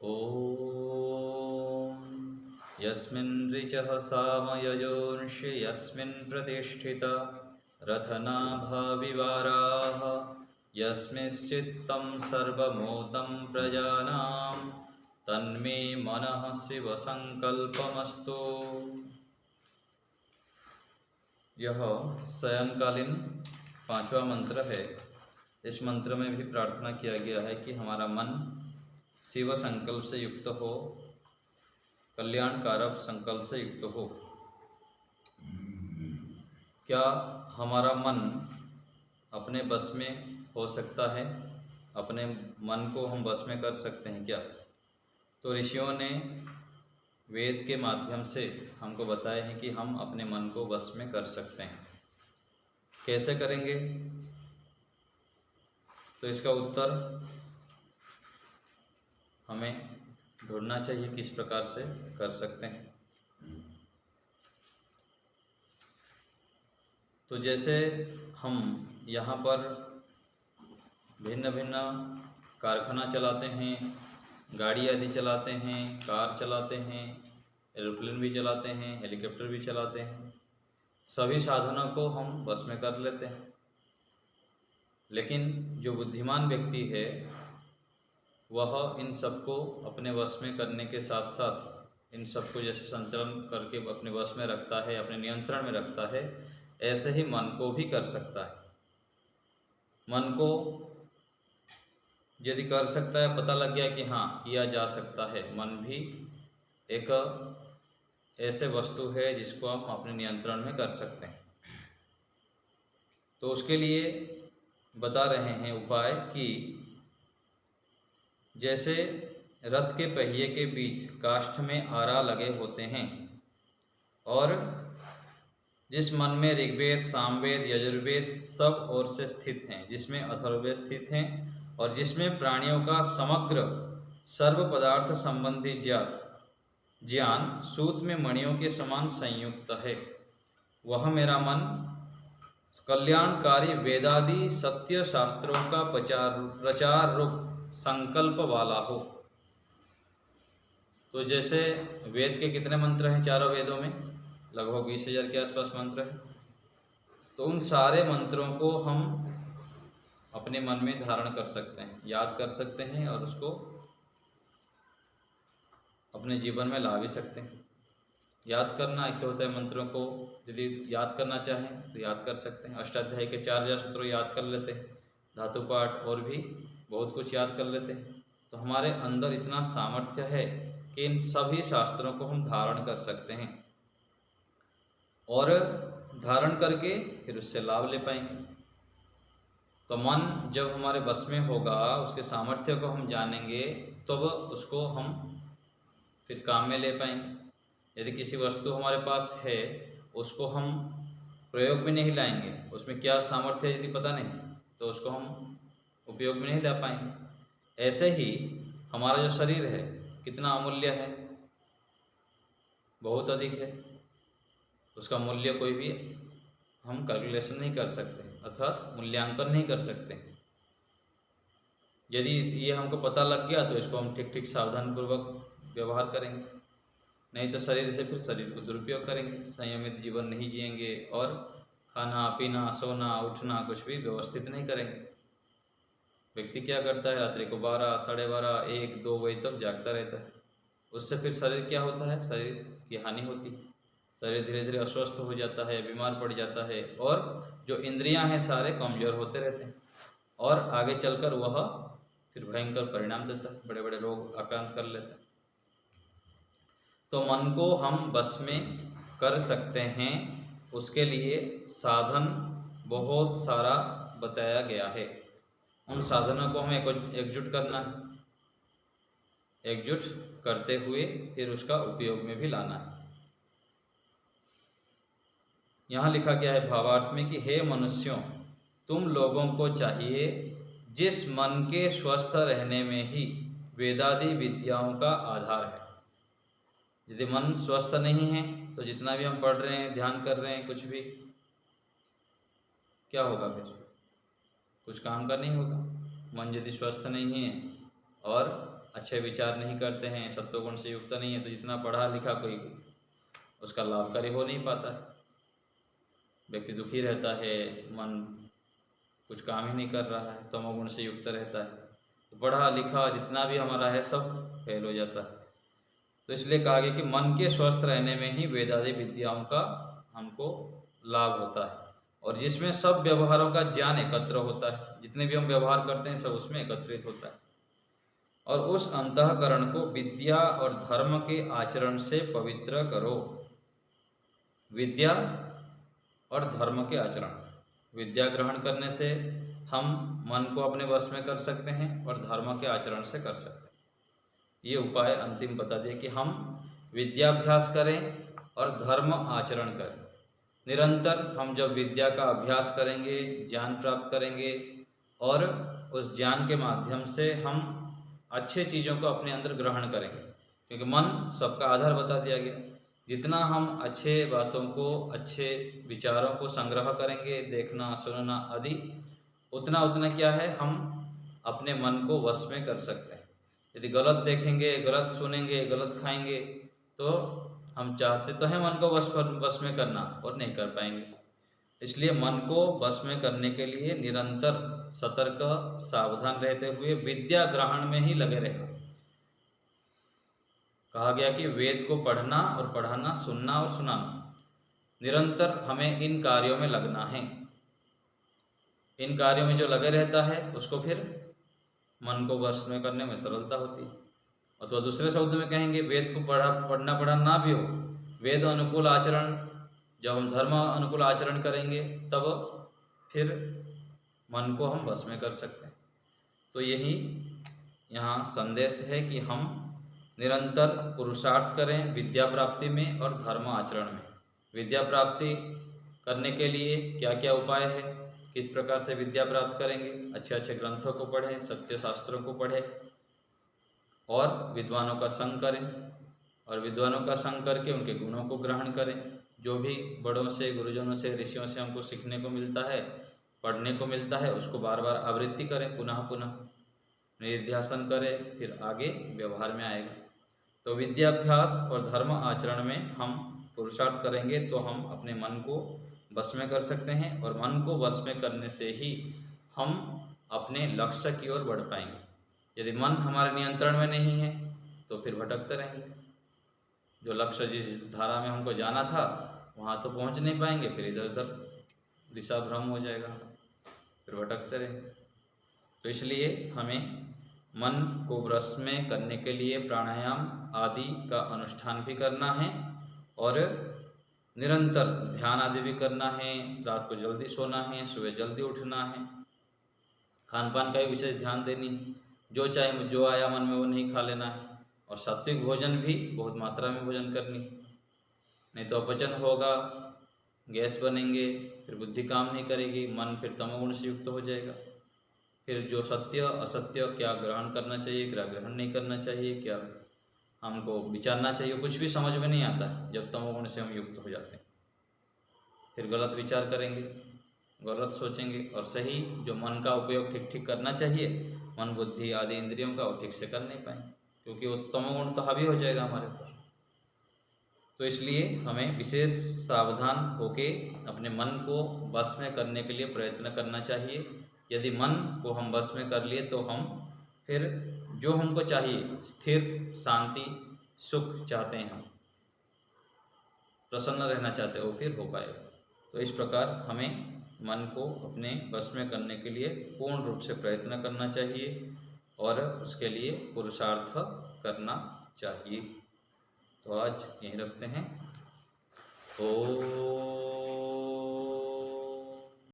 ॐ यस्मिन् ऋचः सामयजोंषि यस्मिन् प्रतिष्ठिता रथनाभाविवाराः यस्मिंश्चित्तं सर्वमूतं प्रजानां तन्मे मनः शिवसंकल्पमस्तु। यह शयनकालीन पांचवा मंत्र है। इस मंत्र में भी प्रार्थना किया गया है कि हमारा मन शिव संकल्प से युक्त हो, कल्याणकारक संकल्प से युक्त हो। क्या हमारा मन अपने बस में हो सकता है? अपने मन को हम बस में कर सकते हैं क्या? तो ऋषियों ने वेद के माध्यम से हमको बताया है कि हम अपने मन को बस में कर सकते हैं। कैसे करेंगे? तो इसका उत्तर हमें ढूंढना चाहिए, किस प्रकार से कर सकते हैं। तो जैसे हम यहाँ पर भिन्न भिन्न कारखाना चलाते हैं, गाड़ी आदि चलाते हैं, कार चलाते हैं, एरोप्लेन भी चलाते हैं, हेलीकॉप्टर भी चलाते हैं, सभी साधनों को हम बस में कर लेते हैं। लेकिन जो बुद्धिमान व्यक्ति है वह इन सबको अपने वश में करने के साथ साथ इन सबको जैसे संचालन करके अपने वश में रखता है, अपने नियंत्रण में रखता है, ऐसे ही मन को भी कर सकता है। मन को यदि कर सकता है, पता लग गया कि हाँ किया जा सकता है, मन भी एक ऐसे वस्तु है जिसको हम अपने नियंत्रण में कर सकते हैं। तो उसके लिए बता रहे हैं उपाय कि जैसे रथ के पहिए के बीच काष्ठ में आरा लगे होते हैं और जिस मन में ऋग्वेद, सामवेद, यजुर्वेद सब ओर से स्थित हैं, जिसमें अथर्ववेद स्थित हैं और जिसमें प्राणियों का समग्र सर्व पदार्थ संबंधी ज्ञान सूत में मणियों के समान संयुक्त है, वह मेरा मन कल्याणकारी वेदादि सत्य शास्त्रों का प्रचार रूप संकल्प वाला हो। तो जैसे वेद के कितने मंत्र हैं? चारों वेदों में लगभग 20,000 के आसपास मंत्र हैं। तो उन सारे मंत्रों को हम अपने मन में धारण कर सकते हैं, याद कर सकते हैं और उसको अपने जीवन में ला भी सकते हैं। याद करना एक तो होता है, मंत्रों को यदि याद करना चाहें तो याद कर सकते हैं। अष्टाध्यायी के 4000 सूत्रों याद कर लेते हैं, धातु पाठ और भी बहुत कुछ याद कर लेते हैं। तो हमारे अंदर इतना सामर्थ्य है कि इन सभी शास्त्रों को हम धारण कर सकते हैं और धारण करके फिर उससे लाभ ले पाएंगे। तो मन जब हमारे बस में होगा, उसके सामर्थ्य को हम जानेंगे, तब उसको हम फिर काम में ले पाएंगे। यदि किसी वस्तु हमारे पास है, उसको हम प्रयोग में नहीं लाएंगे, उसमें क्या सामर्थ्य है यदि पता नहीं, तो उसको हम उपयोग में नहीं ला पाएंगे। ऐसे ही हमारा जो शरीर है कितना अमूल्य है, बहुत अधिक है। उसका मूल्य कोई भी हम कैलकुलेशन नहीं कर सकते, अर्थात मूल्यांकन नहीं कर सकते। यदि ये हमको पता लग गया तो इसको हम ठीक ठीक सावधानपूर्वक व्यवहार करेंगे, नहीं तो शरीर से फिर शरीर को दुरुपयोग करेंगे, संयमित जीवन नहीं जिएंगे और खाना पीना, सोना, उठना कुछ भी व्यवस्थित नहीं करेंगे। व्यक्ति क्या करता है? रात्रि को 12, 12:30, 1, 2 बजे तक जागता रहता है। उससे फिर शरीर क्या होता है? शरीर की हानि होती है, शरीर धीरे धीरे अस्वस्थ हो जाता है, बीमार पड़ जाता है और जो इंद्रियां हैं सारे कमज़ोर होते रहते हैं और आगे चलकर वह फिर भयंकर परिणाम देता है, बड़े बड़े रोग आक्रांत कर लेता है। तो मन को हम बस में कर सकते हैं, उसके लिए साधन बहुत सारा बताया गया है। उन साधनों को हमें एकजुट करना है, एकजुट करते हुए फिर उसका उपयोग में भी लाना है। यहाँ लिखा गया है भावार्थ में कि हे मनुष्यों, तुम लोगों को चाहिए जिस मन के स्वस्थ रहने में ही वेदादि विद्याओं का आधार है। यदि मन स्वस्थ नहीं है तो जितना भी हम पढ़ रहे हैं, ध्यान कर रहे हैं, कुछ भी क्या होगा? फिर कुछ काम का नहीं होगा। मन यदि स्वस्थ नहीं है और अच्छे विचार नहीं करते हैं, सत्वगुण से युक्त नहीं है, तो जितना पढ़ा लिखा कोई उसका लाभकारी हो नहीं पाता है। व्यक्ति दुखी रहता है, मन कुछ काम ही नहीं कर रहा है, तमोगुण से युक्त रहता है, तो पढ़ा लिखा जितना भी हमारा है सब फेल हो जाता है। तो इसलिए कहा गया कि मन के स्वस्थ रहने में ही वेदादि विद्याओं का हमको लाभ होता है, और जिसमें सब व्यवहारों का ज्ञान एकत्र होता है, जितने भी हम व्यवहार करते हैं सब उसमें एकत्रित होता है। और उस अंतःकरण को विद्या और धर्म के आचरण से पवित्र करो। विद्या और धर्म के आचरण, विद्या ग्रहण करने से हम मन को अपने वश में कर सकते हैं और धर्म के आचरण से कर सकते हैं। ये उपाय अंतिम बता दिए कि हम विद्याभ्यास करें और धर्म आचरण करें। निरंतर हम जब विद्या का अभ्यास करेंगे, ज्ञान प्राप्त करेंगे, और उस ज्ञान के माध्यम से हम अच्छे चीज़ों को अपने अंदर ग्रहण करेंगे, क्योंकि मन सबका आधार बता दिया गया। जितना हम अच्छे बातों को, अच्छे विचारों को संग्रह करेंगे, देखना सुनना आदि, उतना उतना क्या है, हम अपने मन को वश में कर सकते हैं। यदि गलत देखेंगे, गलत सुनेंगे, गलत खाएंगे, तो हम चाहते तो हैं मन को वश में करना, और नहीं कर पाएंगे। इसलिए मन को वश में करने के लिए निरंतर सतर्क सावधान रहते हुए विद्या ग्रहण में ही लगे रहना। कहा गया कि वेद को पढ़ना और पढ़ाना, सुनना और सुनाना, निरंतर हमें इन कार्यों में लगना है। इन कार्यों में जो लगे रहता है उसको फिर मन को वश में करने में सरलता होती है। अथवा दूसरे शब्द में कहेंगे, वेद को पढ़ना पढ़ना भी हो, वेद अनुकूल आचरण, जब हम धर्म अनुकूल आचरण करेंगे तब फिर मन को हम वश में कर सकते हैं। तो यही यहाँ संदेश है कि हम निरंतर पुरुषार्थ करें विद्या प्राप्ति में और धर्म आचरण में। विद्या प्राप्ति करने के लिए क्या क्या उपाय है, किस प्रकार से विद्या प्राप्त करेंगे, अच्छे अच्छे ग्रंथों को पढ़ें, सत्य शास्त्रों को पढ़ें, और विद्वानों का संग करें, और विद्वानों का संग करके उनके गुणों को ग्रहण करें। जो भी बड़ों से, गुरुजनों से, ऋषियों से हमको सीखने को मिलता है, पढ़ने को मिलता है, उसको बार बार आवृत्ति करें, पुनः पुनः निध्यासन करें, फिर आगे व्यवहार में आएगा। तो विद्याभ्यास और धर्म आचरण में हम पुरुषार्थ करेंगे तो हम अपने मन को वश में कर सकते हैं, और मन को वश में करने से ही हम अपने लक्ष्य की ओर बढ़ पाएंगे। यदि मन हमारे नियंत्रण में नहीं है तो फिर भटकते रहेंगे। जो लक्ष्य, जिस धारा में हमको जाना था वहाँ तो पहुँच नहीं पाएंगे, फिर इधर उधर दिशा भ्रम हो जाएगा, फिर भटकते रहेंगे। तो इसलिए हमें मन को वश में करने के लिए प्राणायाम आदि का अनुष्ठान भी करना है, और निरंतर ध्यान आदि भी करना है। रात को जल्दी सोना है, सुबह जल्दी उठना है। खान पान का भी विशेष ध्यान देनी, जो चाहे जो आया मन में वो नहीं खा लेना है, और सात्विक भोजन भी बहुत मात्रा में भोजन करनी, नहीं तो अपचन होगा, गैस बनेंगे, फिर बुद्धि काम नहीं करेगी, मन फिर तमोगुण से युक्त हो जाएगा। फिर जो सत्य असत्य, क्या ग्रहण करना चाहिए, क्या ग्रहण नहीं करना चाहिए, क्या हमको विचारना चाहिए, कुछ भी समझ में नहीं आता है जब तमोगुण से हम युक्त हो जाते हैं। फिर गलत विचार करेंगे, गलत सोचेंगे, और सही जो मन का उपयोग ठीक ठीक करना चाहिए, मन बुद्धि आदि इंद्रियों का, वो ठीक से कर नहीं पाएंगे, क्योंकि वो तमोगुण तो हावी हो जाएगा हमारे ऊपर। तो इसलिए हमें विशेष सावधान होके अपने मन को वश में करने के लिए प्रयत्न करना चाहिए। यदि मन को हम वश में कर लिए तो हम फिर जो हमको चाहिए, स्थिर, शांति, सुख चाहते हैं, हम प्रसन्न रहना चाहते हैं, वो फिर हो पाएगा। तो इस प्रकार हमें मन को अपने वश में करने के लिए पूर्ण रूप से प्रयत्न करना चाहिए, और उसके लिए पुरुषार्थ करना चाहिए। तो आज यहीं रखते हैं। ओम।